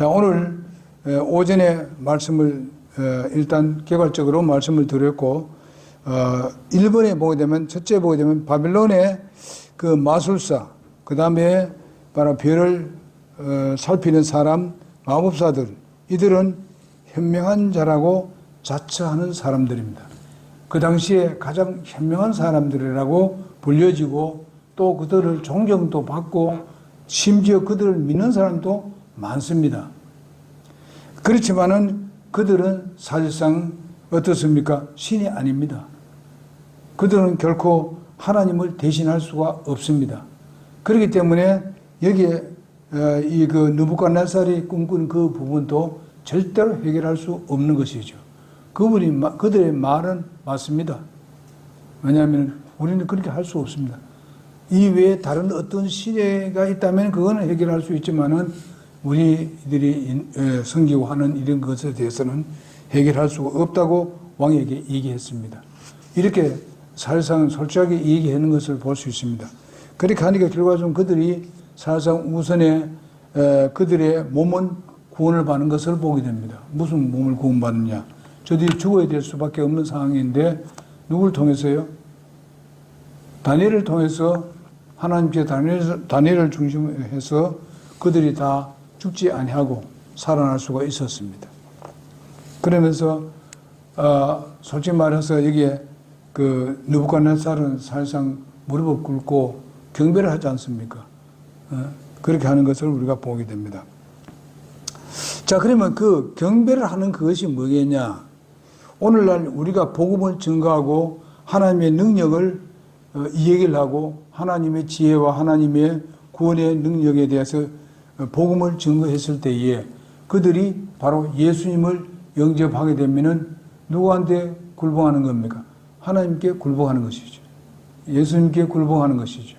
자, 오늘 오전에 말씀을 일단 개괄적으로 말씀을 드렸고 1번에 보게 되면 첫째 보게 되면 바빌론의 그 마술사, 그 다음에 바로 별을 살피는 사람, 마법사들, 이들은 현명한 자라고 자처하는 사람들입니다. 그 당시에 가장 현명한 사람들이라고 불려지고 또 그들을 존경도 받고 심지어 그들을 믿는 사람도 많습니다. 그렇지만은 그들은 사실상 어떻습니까? 신이 아닙니다. 그들은 결코 하나님을 대신할 수가 없습니다. 그렇기 때문에 여기에 이 그 느부갓네살이 꿈꾸는 그 부분도 절대로 해결할 수 없는 것이죠. 그들의 말은 맞습니다. 왜냐하면 우리는 그렇게 할 수 없습니다. 이 외에 다른 어떤 시대가 있다면 그거는 해결할 수 있지만은 우리들이 섬기고 하는 이런 것에 대해서는 해결할 수가 없다고 왕에게 얘기했습니다. 이렇게 사실상 솔직하게 얘기하는 것을 볼 수 있습니다. 그렇게 하니까 결과적으로 그들이 사실상 우선에 그들의 몸은 구원을 받는 것을 보게 됩니다. 무슨 몸을 구원받느냐? 저들이 죽어야 될 수밖에 없는 상황인데 누구를 통해서요? 다니엘을 통해서 하나님께 다니엘을 중심으로 해서 그들이 다 죽지 아니하고 살아날 수가 있었습니다. 그러면서 솔직히 말해서 여기에 그 느부갓네살은 사실상 무릎을 꿇고 경배를 하지 않습니까? 그렇게 하는 것을 우리가 보게 됩니다. 자, 그러면 그 경배를 하는 그것이 뭐겠냐? 오늘날 우리가 복음을 증거하고 하나님의 능력을 이야기를 하고 하나님의 지혜와 하나님의 구원의 능력에 대해서 복음을 증거했을 때에 그들이 바로 예수님을 영접하게 되면은 누구한테 굴복하는 겁니까? 하나님께 굴복하는 것이죠. 예수님께 굴복하는 것이죠.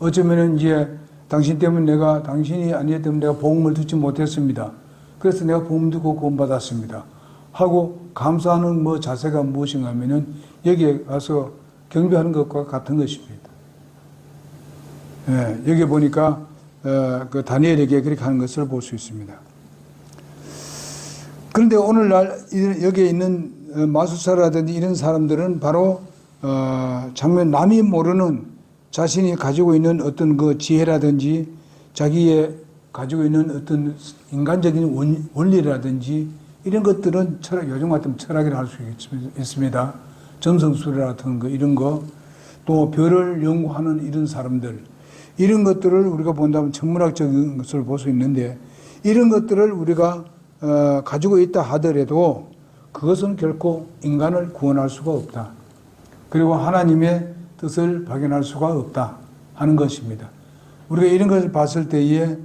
어쩌면은 이제 당신 때문에 당신이 아니기 때문에 내가 복음을 듣지 못했습니다. 그래서 내가 복음 듣고 구원받았습니다. 하고 감사하는 자세가 무엇인가 하면은 여기에 가서 경배하는 것과 같은 것입니다. 예, 여기 보니까 그 다니엘에게 그렇게 하는 것을 볼 수 있습니다. 그런데 오늘날 여기에 있는 마술사라든지 이런 사람들은 바로 남이 모르는 자신이 가지고 있는 어떤 그 지혜라든지 자기의 가지고 있는 어떤 인간적인 원리라든지 이런 것들은 요즘 같으면 철학이라 할 수 있습니다. 점성술이라 같은 거, 이런 거, 또 별을 연구하는 이런 사람들, 이런 것들을 우리가 본다면 천문학적인 것을 볼 수 있는데, 이런 것들을 우리가 가지고 있다 하더라도 그것은 결코 인간을 구원할 수가 없다. 그리고 하나님의 뜻을 발견할 수가 없다 하는 것입니다. 우리가 이런 것을 봤을 때에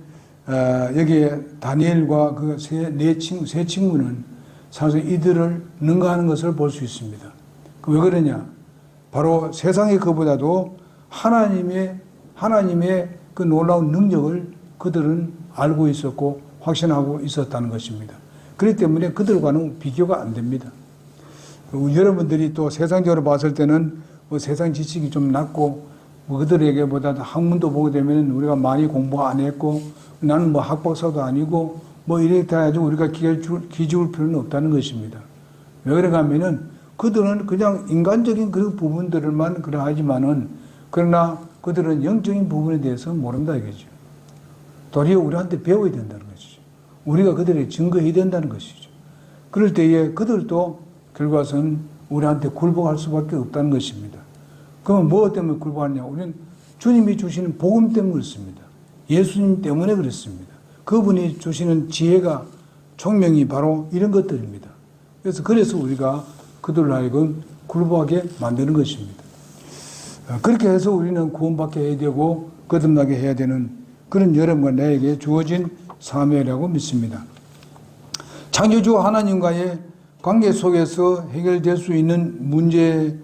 여기에 다니엘과 그 세 친구는 사실 이들을 능가하는 것을 볼 수 있습니다. 왜 그러냐? 바로 세상의 그보다도 하나님의 그 놀라운 능력을 그들은 알고 있었고 확신하고 있었다는 것입니다. 그렇기 때문에 그들과는 비교가 안 됩니다. 여러분들이 또 세상적으로 봤을 때는 세상 지식이 좀 낮고 그들에게보다 학문도 보게 되면 우리가 많이 공부 안 했고 나는 학박사도 아니고 이렇게 해가지고 우리가 기죽을 필요는 없다는 것입니다. 왜 그런가 하면은 그들은 그냥 인간적인 그 부분들만 그러하지만은 그러나 그들은 영적인 부분에 대해서 모른다 이거죠. 도리어 우리한테 배워야 된다는 것이죠. 우리가 그들에게 증거해야 된다는 것이죠. 그럴 때에 그들도 결과선 우리한테 굴복할 수밖에 없다는 것입니다. 그러면 무엇 때문에 굴복하느냐? 우리는 주님이 주시는 복음 때문에 그렇습니다. 예수님 때문에 그렇습니다. 그분이 주시는 지혜가 총명이 바로 이런 것들입니다. 그래서 우리가 그들로 하여금 굴복하게 만드는 것입니다. 그렇게 해서 우리는 구원받게 해야 되고 거듭나게 해야 되는 그런 여러분과 나에게 주어진 사명이라고 믿습니다. 창조주 하나님과의 관계 속에서 해결될 수 있는 문제는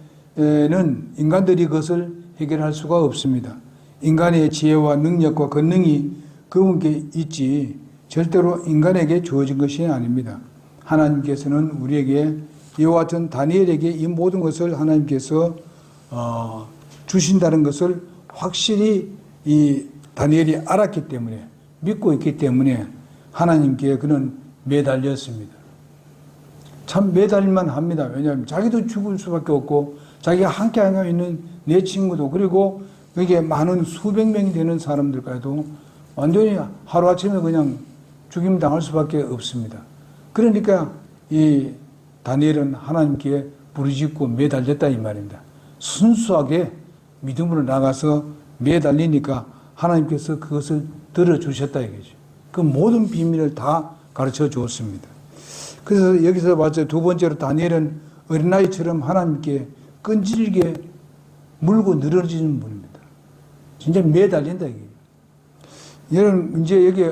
인간들이 그것을 해결할 수가 없습니다. 인간의 지혜와 능력과 권능이 그분께 있지 절대로 인간에게 주어진 것이 아닙니다. 하나님께서는 우리에게 이와 같은 다니엘에게 이 모든 것을 하나님께서 주신다는 것을 확실히 이 다니엘이 알았기 때문에 믿고 있기 때문에 하나님께 그는 매달렸습니다. 참 매달릴만 합니다. 왜냐하면 자기도 죽을 수밖에 없고 자기가 함께 하고 있는 내 친구도 그리고 여기에 많은 수백 명이 되는 사람들까지도 완전히 하루아침에 그냥 죽임 당할 수밖에 없습니다. 그러니까 이 다니엘은 하나님께 부르짖고 매달렸다 이 말입니다. 순수하게 믿음으로 나가서 매달리니까 하나님께서 그것을 들어주셨다 이거죠. 그 모든 비밀을 다 가르쳐 주었습니다. 그래서 여기서 봤죠. 두 번째로 다니엘은 어린아이처럼 하나님께 끈질기게 물고 늘어지는 분입니다. 진짜 매달린다 이게. 여러분 이제 여기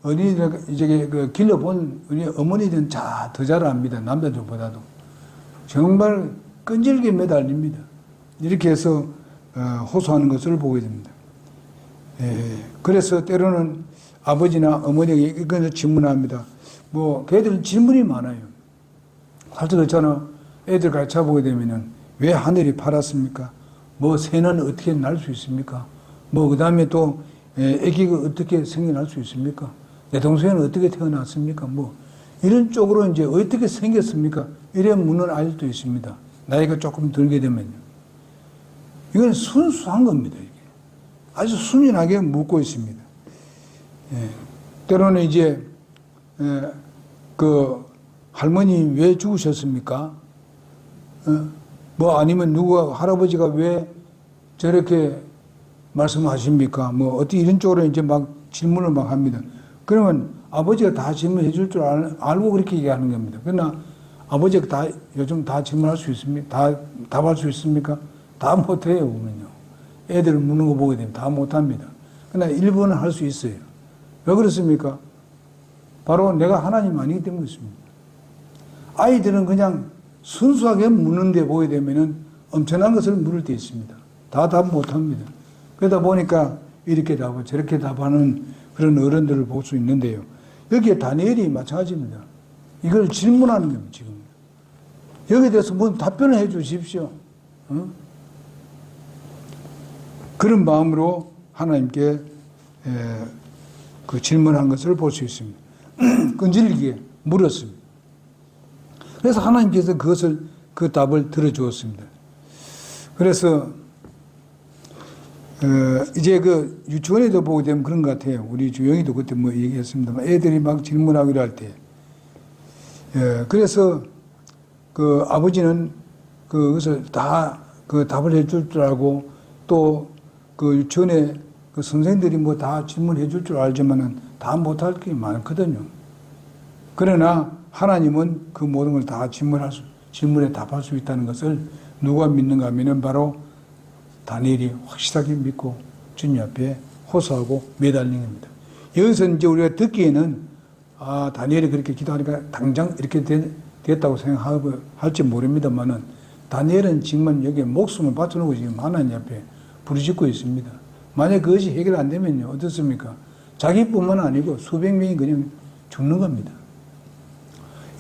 어린이들 이제 그 길러본 우리 어머니들은 더 잘 압니다. 남자들보다도 정말 끈질기게 매달립니다. 이렇게 해서 호소하는 것을 보게 됩니다. 그래서 때로는 아버지나 어머니에게 이걸 질문합니다. 걔들은 질문이 많아요. 살짝 그렇잖아. 애들 가르쳐 보게 되면은 왜 하늘이 파랗습니까? 새는 어떻게 날 수 있습니까? 그 다음에 또 애기가 어떻게 생겨날 수 있습니까? 내 동생은 어떻게 태어났습니까? 이런 쪽으로 이제 어떻게 생겼습니까? 이런 묻는 아이들도 있습니다. 나이가 조금 들게 되면요. 이건 순수한 겁니다, 이게. 아주 순진하게 묻고 있습니다. 때로는 이제, 할머니 왜 죽으셨습니까? 아니면 할아버지가 왜 저렇게 말씀하십니까? 어떻게 이런 쪽으로 이제 막 질문을 막 합니다. 그러면 아버지가 다 질문해 줄 줄 알고 그렇게 얘기하는 겁니다. 그러나 아버지가 요즘 다 질문할 수 있습니까? 다 답할 수 있습니까? 다 못해요, 보면요. 애들 묻는 거 보게 되면 다 못합니다. 그러나 일부는 할 수 있어요. 왜 그렇습니까? 바로 내가 하나님 아니기 때문에 그렇습니다. 아이들은 그냥 순수하게 묻는데 보게 되면은 엄청난 것을 물을 때 있습니다. 다 답 못합니다. 그러다 보니까 이렇게 답하고 저렇게 답하는 그런 어른들을 볼 수 있는데요. 여기에 다니엘이 마찬가지입니다. 이걸 질문하는 겁니다, 지금. 여기에 대해서 답변을 해 주십시오. 그런 마음으로 하나님께 그 질문한 것을 볼 수 있습니다. 끈질기게 물었습니다. 그래서 하나님께서 그 답을 들어주었습니다. 그래서 이제 유치원에도 보게 되면 그런 것 같아요. 우리 주영이도 그때 얘기했습니다만 애들이 막 질문하기로 할 때. 그래서 아버지는 그것을 다 답을 해줄 줄 알고 또 유치원에 선생들이 다 질문해 줄 줄 알지만은 다 못할 게 많거든요. 그러나 하나님은 그 모든 걸 다 질문에 답할 수 있다는 것을 누가 믿는가 하면은 바로 다니엘이 확실하게 믿고 주님 앞에 호소하고 매달린 겁니다. 여기서 이제 우리가 듣기에는 다니엘이 그렇게 기도하니까 당장 이렇게 됐다고 생각할지 모릅니다만은 다니엘은 정말 여기에 목숨을 바쳐놓고 지금 하나님 앞에 부르짖고 있습니다. 만약 그것이 해결 안 되면요 어떻습니까? 자기뿐만 아니고 수백 명이 그냥 죽는 겁니다.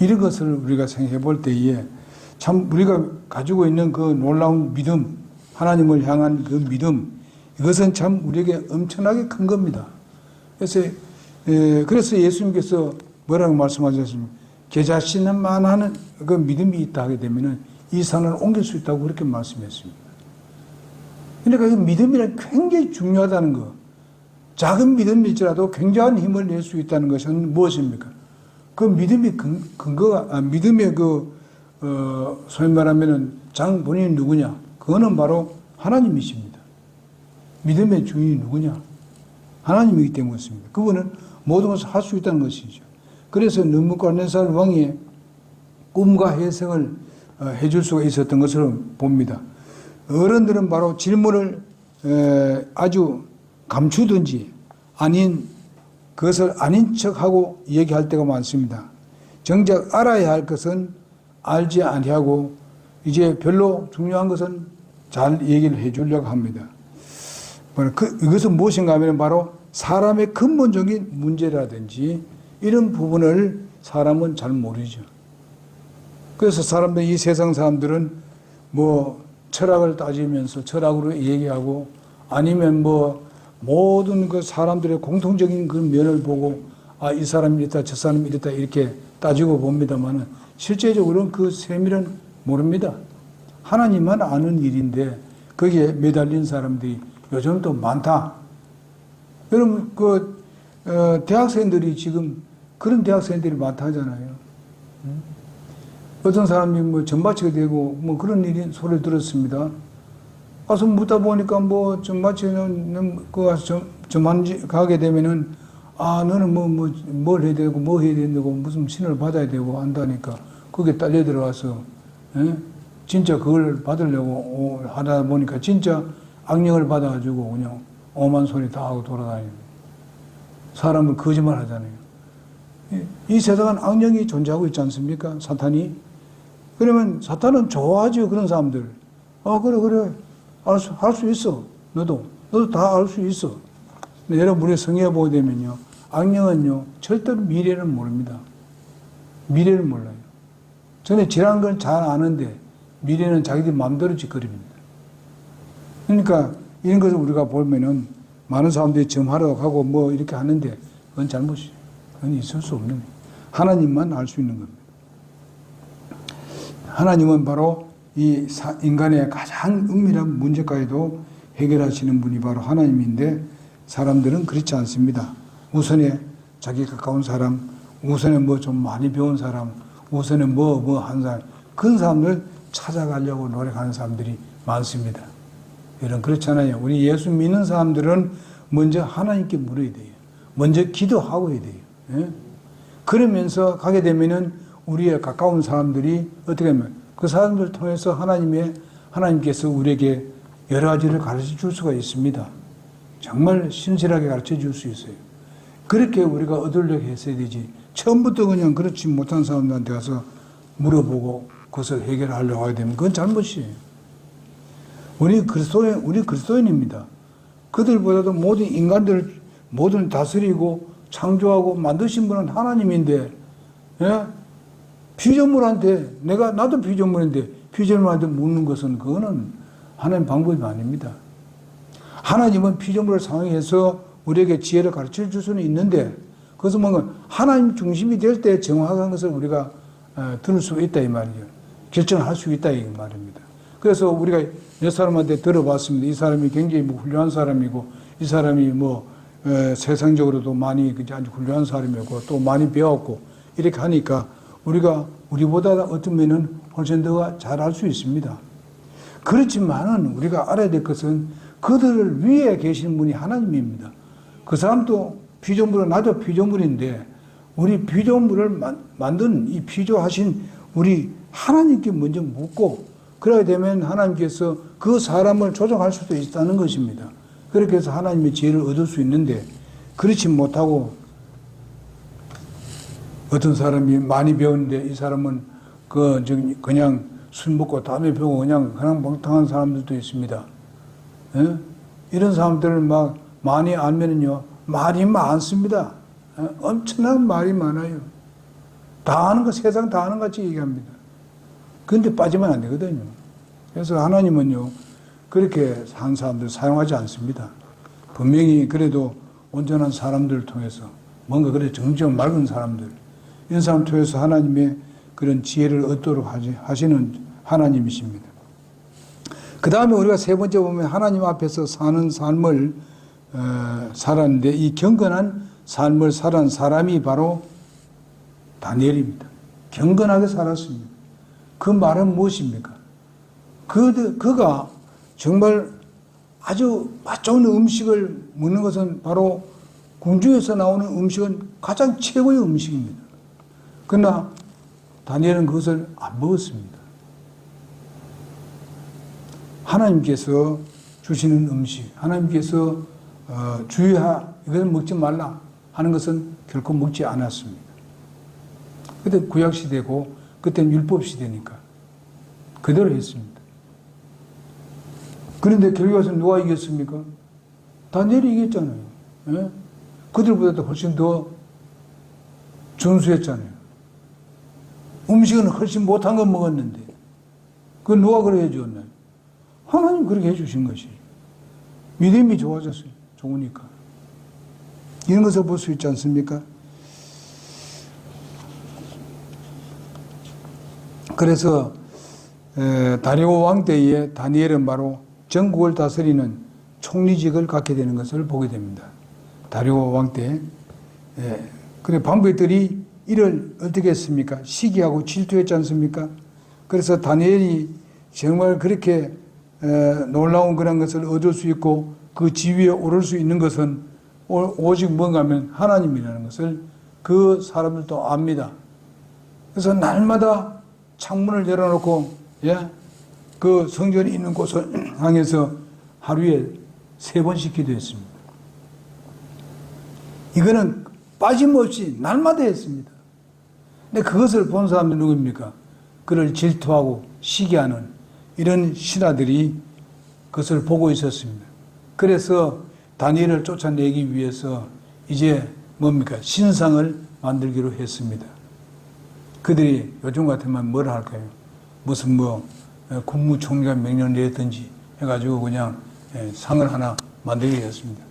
이런 것을 우리가 생각해 볼 때에 참 우리가 가지고 있는 그 놀라운 믿음, 하나님을 향한 그 믿음, 이것은 참 우리에게 엄청나게 큰 겁니다. 그래서 예수님께서 뭐라고 말씀하셨습니까? 제자신만 하는 그 믿음이 있다 하게 되면은 이 산을 옮길 수 있다고 그렇게 말씀했습니다. 그러니까 이 믿음이란 굉장히 중요하다는 거. 작은 믿음일지라도 굉장한 힘을 낼 수 있다는 것은 무엇입니까? 그 믿음이 믿음의 소위 말하면은 장본인이 누구냐? 그거는 바로 하나님이십니다. 믿음의 주인이 누구냐? 하나님이기 때문에 그렇습니다. 그분은 모든 것을 할 수 있다는 것이죠. 그래서 느부갓네살 왕의 꿈과 해석을 해줄 수가 있었던 것으로 봅니다. 어른들은 바로 질문을 아주 감추든지 그것을 아닌 척하고 얘기할 때가 많습니다. 정작 알아야 할 것은 알지 아니하고 이제 별로 중요한 것은 잘 얘기를 해주려고 합니다. 이것은 무엇인가 하면 바로 사람의 근본적인 문제라든지 이런 부분을 사람은 잘 모르죠. 그래서 이 세상 사람들은 철학을 따지면서 철학으로 얘기하고 아니면 모든 그 사람들의 공통적인 그 면을 보고 아, 이 사람이 이랬다, 저 사람이 이랬다, 이렇게 따지고 봅니다만은 실제적으로는 그 세밀은 모릅니다. 하나님만 아는 일인데 거기에 매달린 사람들이 요즘 또 많다. 여러분, 대학생들이 지금 그런 대학생들이 많다 하잖아요. 어떤 사람이 뭐 전마치가 되고 뭐 그런 일이 소리를 들었습니다. 가서 묻다 보니까 뭐 전마치는 그 와서 전만지 가게 되면은 아, 너는 뭘 해야 되고 뭐 해야 된다고 무슨 신을 받아야 되고 한다니까 거기에 딸려 들어가서 진짜 그걸 받으려고 하다 보니까 진짜 악령을 받아가지고 그냥 오만 소리 다 하고 돌아다니는 사람을 거짓말 하잖아요. 이 세상은 악령이 존재하고 있지 않습니까? 사탄이. 그러면 사탄은 좋아하죠, 그런 사람들. 아, 그래. 할 수 있어. 너도 다 알 수 있어. 근데 여러분, 우리 성경에 보게 되면요. 악령은요, 절대로 미래를 모릅니다. 미래를 몰라요. 전에 지난 건 잘 아는데, 미래는 자기들 마음대로 짓거립니다. 그러니까, 이런 것을 우리가 보면은, 많은 사람들이 점하러 가고 뭐 이렇게 하는데, 그건 잘못이에요. 그건 있을 수 없는 거예요. 하나님만 알 수 있는 겁니다. 하나님은 바로 이 인간의 가장 은밀한 문제까지도 해결하시는 분이 바로 하나님인데 사람들은 그렇지 않습니다. 우선에 자기 가까운 사람, 우선에 뭐 좀 많이 배운 사람, 우선에 뭐 한 사람, 그런 사람들 찾아가려고 노력하는 사람들이 많습니다. 여러분 그렇잖아요. 우리 예수 믿는 사람들은 먼저 하나님께 물어야 돼요. 먼저 기도하고 해야 돼요. 예? 그러면서 가게 되면은 우리의 가까운 사람들이 어떻게 하면 그 사람들을 통해서 하나님께서 우리에게 여러 가지를 가르쳐 줄 수가 있습니다. 정말 신실하게 가르쳐 줄 수 있어요. 그렇게 우리가 얻으려고 했어야 되지. 처음부터 그냥 그렇지 못한 사람들한테 가서 물어보고 그것을 해결하려고 하게 되면 그건 잘못이에요. 우리 그리스도인입니다. 그들보다도 모든 인간들을 모든 다스리고 창조하고 만드신 분은 하나님인데, 예? 피조물한테, 나도 피조물인데, 피조물한테 묻는 것은 그거는 하나님 방법이 아닙니다. 하나님은 피조물을 상황해서 우리에게 지혜를 가르쳐 줄 수는 있는데, 그것은 뭔가 하나님 중심이 될 때 정확한 것을 우리가 들을 수 있다, 이 말이에요. 결정할 수 있다, 이 말입니다. 그래서 우리가 몇 사람한테 들어봤습니다. 이 사람이 굉장히 훌륭한 사람이고, 이 사람이 세상적으로도 많이 아주 훌륭한 사람이고, 또 많이 배웠고, 이렇게 하니까 우리보다 어떤 면은 훨씬 더 잘 알 수 있습니다. 그렇지만은 우리가 알아야 될 것은 그들을 위에 계신 분이 하나님입니다. 그 사람도 피조물은 나도 피조물인데 우리 피조물을 만든 이 피조하신 우리 하나님께 먼저 묻고 그러게 되면 하나님께서 그 사람을 조정할 수도 있다는 것입니다. 그렇게 해서 하나님의 지혜를 얻을 수 있는데 그렇지 못하고 어떤 사람이 많이 배웠는데 이 사람은 그냥 술 먹고 담배 피우고 그냥 멍청한 사람들도 있습니다. 예? 이런 사람들을 많이 알면은요, 말이 많습니다. 예? 엄청난 말이 많아요. 다 아는 거, 세상 다 아는 것 같이 얘기합니다. 그런데 빠지면 안 되거든요. 그래서 하나님은요, 그렇게 한 사람들 사용하지 않습니다. 분명히 그래도 온전한 사람들을 통해서 뭔가 그래 정정 맑은 사람들, 이런 사람 통해서 하나님의 그런 지혜를 얻도록 하시는 하나님이십니다. 그 다음에 우리가 세 번째 보면 하나님 앞에서 사는 삶을 살았는데 이 경건한 삶을 살은 사람이 바로 다니엘입니다. 경건하게 살았습니다. 그 말은 무엇입니까? 그가 정말 아주 맛 좋은 음식을 먹는 것은 바로 궁중에서 나오는 음식은 가장 최고의 음식입니다. 그러나 다니엘은 그것을 안 먹었습니다. 하나님께서 주시는 음식, 하나님께서 이것을 먹지 말라 하는 것은 결코 먹지 않았습니다. 그때 구약시대고 그때는 율법시대니까 그대로 했습니다. 그런데 결국에서 누가 이겼습니까? 다니엘이 이겼잖아요. 예? 그들보다도 훨씬 더 준수했잖아요. 음식은 훨씬 못한 거 먹었는데 그건 누가 그렇게 해주었나요? 하나님 그렇게 해주신 것이 믿음이 좋아졌어요. 좋으니까 이런 것을 볼 수 있지 않습니까? 그래서 다리오 왕 때에 다니엘은 바로 전국을 다스리는 총리직을 갖게 되는 것을 보게 됩니다. 다리오 왕 때. 그래 방백들이 이를 어떻게 했습니까? 시기하고 질투했지 않습니까? 그래서 다니엘이 정말 그렇게 놀라운 그런 것을 얻을 수 있고 그 지위에 오를 수 있는 것은 오직 뭔가 하면 하나님이라는 것을 그 사람들도 압니다. 그래서 날마다 창문을 열어놓고 그 성전이 있는 곳을 향해서 하루에 3번씩 기도했습니다. 이거는 빠짐없이 날마다 했습니다. 근데 그것을 본 사람들이 누구입니까? 그를 질투하고 시기하는 이런 신하들이 그것을 보고 있었습니다. 그래서 다니엘을 쫓아내기 위해서 이제 뭡니까? 신상을 만들기로 했습니다. 그들이 요즘 같으면 뭘 할까요? 무슨 국무총리가 명령을 내렸든지 해가지고 그냥 상을 하나 만들게 했습니다.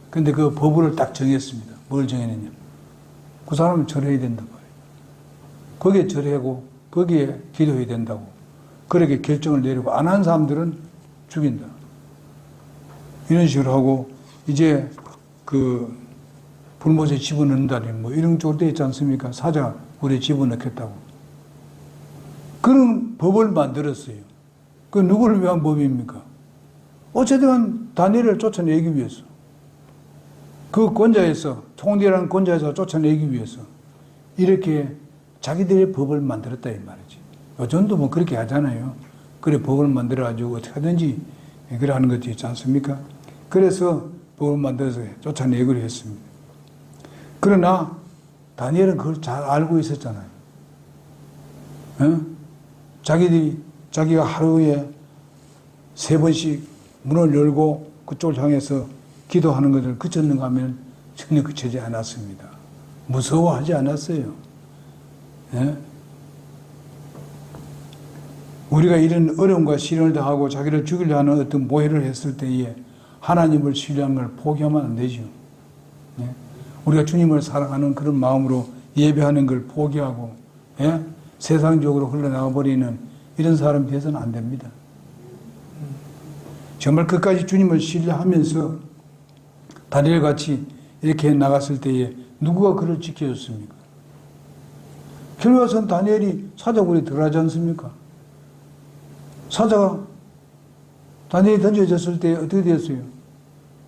근데 그 법을 딱 정했습니다. 뭘 정했느냐? 그 사람은 절해야 된단 말이에요. 거기에 절하고 거기에 기도해야 된다고 그렇게 결정을 내리고 안 한 사람들은 죽인다. 이런 식으로 하고 이제 그 불못에 집어넣는다니 이런 쪽으로 되어 있지 않습니까? 사자 우리에 집어넣겠다고. 그런 법을 만들었어요. 그 누구를 위한 법입니까? 어쨌든 다니엘을 쫓아내기 위해서. 그 권자에서 총리라는 권자에서 쫓아내기 위해서 이렇게 자기들의 법을 만들었다 이 말이지. 요즘도 그렇게 하잖아요. 그래 법을 만들어가지고 어떻게 하든지 그래 하는 것도 있지 않습니까? 그래서 법을 만들어서 쫓아내기로 했습니다. 그러나 다니엘은 그걸 잘 알고 있었잖아요. 자기가 하루에 3번씩 문을 열고 그쪽을 향해서 기도하는 것을 그쳤는가 하면 전혀 그치지 않았습니다. 무서워하지 않았어요. 우리가 이런 어려움과 시련을 당하고 자기를 죽이려 하는 어떤 모해를 했을 때에 하나님을 신뢰하는 걸 포기하면 안 되죠. 우리가 주님을 사랑하는 그런 마음으로 예배하는 걸 포기하고 세상적으로 흘러나가 버리는 이런 사람이 되어서는 안 됩니다. 정말 끝까지 주님을 신뢰하면서 다니엘 같이 이렇게 나갔을 때에 누구가 그를 지켜줬습니까? 결과선 다니엘이 사자굴에 들어가지 않습니까? 사자가 다니엘이 던져졌을 때 어떻게 되었어요?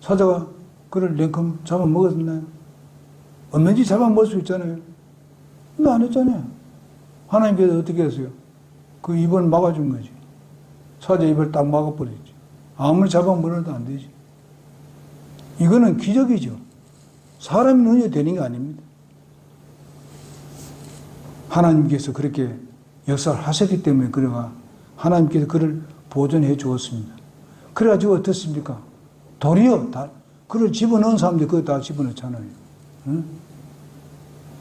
사자가 그를 냉큼 잡아먹었나요? 없는지 잡아먹을 수 있잖아요. 근데 안 했잖아요. 하나님께서 어떻게 했어요? 그 입을 막아준 거지. 사자 입을 딱 막아버렸지. 아무리 잡아먹어도 안 되지. 이거는 기적이죠. 사람이 눈이 되는 게 아닙니다. 하나님께서 그렇게 역사를 하셨기 때문에 그래가 하나님께서 그를 보존해 주었습니다. 그래가지고 어떻습니까? 도리어 다 그를 집어넣은 사람들이 그거 다 집어넣잖아요.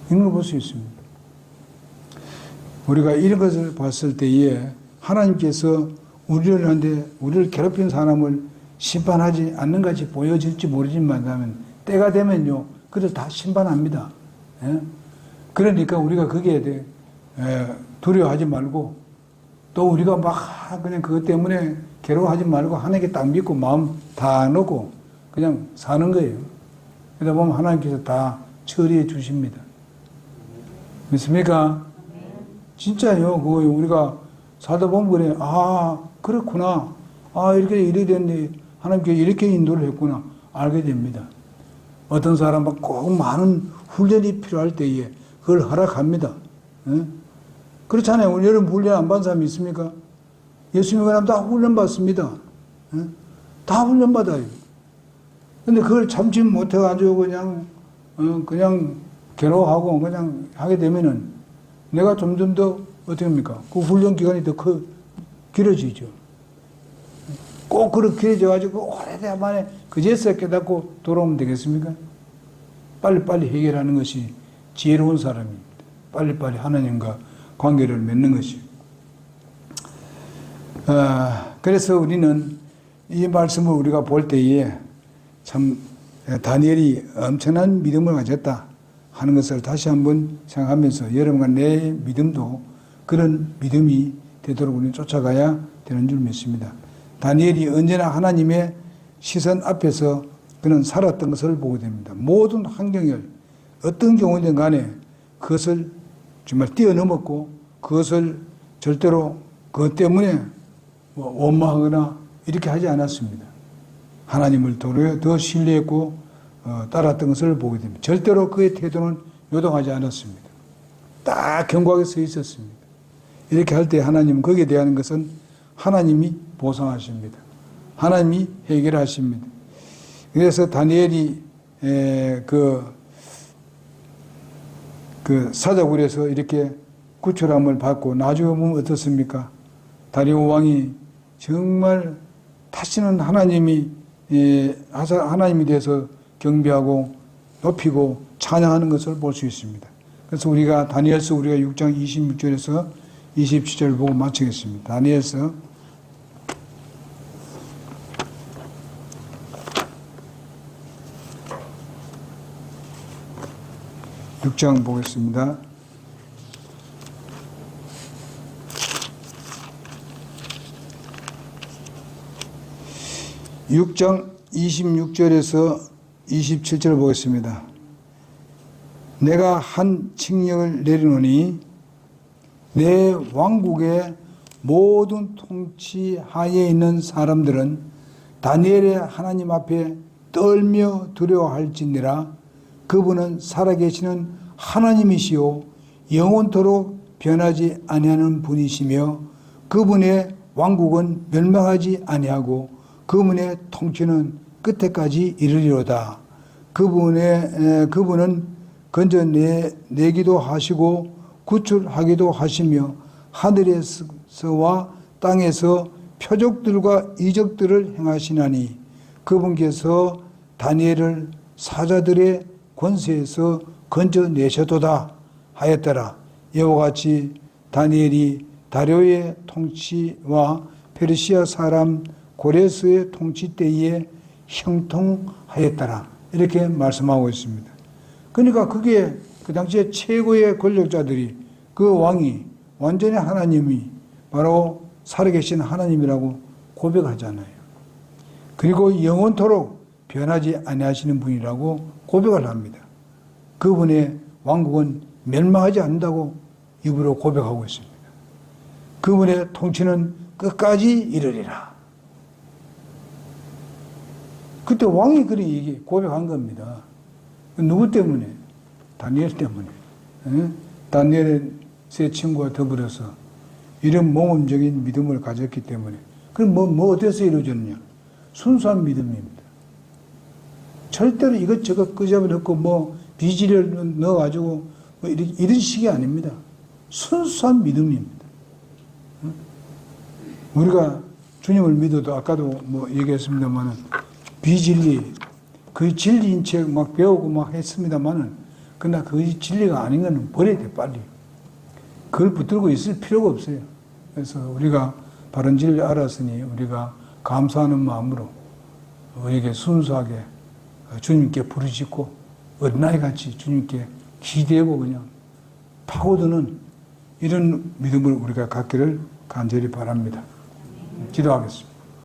이런 걸 볼 수 있습니다. 우리가 이런 것을 봤을 때에 하나님께서 우리를 괴롭힌 사람을 심판하지 않는 것이 보여질지 모르지만 때가 되면요 그들 다 심판합니다. 그러니까 우리가 거기에 대해 두려워하지 말고 또 우리가 막 그냥 그것 때문에 괴로워하지 말고 하나님께 딱 믿고 마음 다 놓고 그냥 사는 거예요. 그러다 보면 하나님께서 다 처리해 주십니다. 믿습니까? 진짜요. 그거 우리가 살다 보면 그래. 아 그렇구나. 아 이렇게 됐는데 하나님께서 이렇게 인도를 했구나. 알게 됩니다. 어떤 사람은 꼭 많은 훈련이 필요할 때에 그걸 허락합니다. 그렇잖아요. 오늘 여러분 훈련 안 받은 사람이 있습니까? 예수 믿는 사람 다 훈련 받습니다. 다 훈련 받아요. 근데 그걸 참지 못해가지고 그냥 괴로워하고 그냥 하게 되면은 내가 점점 더 어떻게 합니까? 그 훈련 기간이 더 길어지죠. 꼭 그렇게 길어져가지고 오래된 만에 그제서 깨닫고 돌아오면 되겠습니까? 빨리빨리 해결하는 것이 지혜로운 사람입니다. 빨리빨리 하나님과 관계를 맺는 것이. 그래서 우리는 이 말씀을 우리가 볼 때에 참 다니엘이 엄청난 믿음을 가졌다 하는 것을 다시 한번 생각하면서 여러분과 내 믿음도 그런 믿음이 되도록 우리는 쫓아가야 되는 줄 믿습니다. 다니엘이 언제나 하나님의 시선 앞에서 그는 살았던 것을 보게 됩니다. 모든 환경을 어떤 경우든 간에 그것을 정말 뛰어넘었고 그것을 절대로 그것 때문에 원망하거나 이렇게 하지 않았습니다. 하나님을 더 신뢰했고 따랐던 것을 보게 됩니다. 절대로 그의 태도는 요동하지 않았습니다. 딱 견고하게 서 있었습니다. 이렇게 할 때 하나님은 거기에 대한 것은 하나님이 보상하십니다. 하나님이 해결하십니다. 그래서 다니엘이 그 사자굴에서 이렇게 구출함을 받고 나중에 보면 어떻습니까? 다리오 왕이 정말 다시는 하나님에 대해서 경배하고 높이고 찬양하는 것을 볼 수 있습니다. 그래서 우리가 다니엘서 우리가 6장 26절에서 27절을 보고 마치겠습니다. 다니엘서 6장 보겠습니다. 6장 26절에서 27절을 보겠습니다. 내가 한 칙령을 내리노니 내 왕국의 모든 통치 하에 있는 사람들은 다니엘의 하나님 앞에 떨며 두려워할지니라. 그분은 살아계시는 하나님이시요 영원토록 변하지 아니하는 분이시며 그분의 왕국은 멸망하지 아니하고 그분의 통치는 끝에까지 이르리로다. 그분은 건져내기도 하시고 구출하기도 하시며 하늘에서와 땅에서 표적들과 이적들을 행하시나니 그분께서 다니엘을 사자들의 권세에서 건져내셔도다 하였더라. 이와 같이 다니엘이 다리오의 통치와 페르시아 사람 고레스의 통치 때에 형통하였더라. 이렇게 말씀하고 있습니다. 그러니까 그게 그 당시에 최고의 권력자들이 그 왕이 완전히 하나님이 바로 살아계신 하나님이라고 고백하잖아요. 그리고 영원토록 변하지 아니하시는 분이라고 고백을 합니다. 그분의 왕국은 멸망하지 않는다고 입으로 고백하고 있습니다. 그분의 통치는 끝까지 이르리라. 그때 왕이 그리 고백한 겁니다. 누구 때문에? 다니엘 때문에. 다니엘의 세 친구와 더불어서 이런 모험적인 믿음을 가졌기 때문에. 그럼 뭐 어때서 이루어졌느냐? 순수한 믿음입니다. 절대로 이것저것 끄집어넣고 비지를 넣어가지고 이런 식이 아닙니다. 순수한 믿음입니다. 우리가 주님을 믿어도 아까도 얘기했습니다만은 비진리, 그 진리인 책 막 배우고 막 했습니다만은 그러나 그 진리가 아닌 거는 버려야 돼, 빨리. 그걸 붙들고 있을 필요가 없어요. 그래서 우리가 바른 진리 알았으니 우리가 감사하는 마음으로 우리에게 순수하게 주님께 부르짖고 어린아이같이 주님께 기대고 그냥 파고드는 이런 믿음을 우리가 갖기를 간절히 바랍니다. 기도하겠습니다.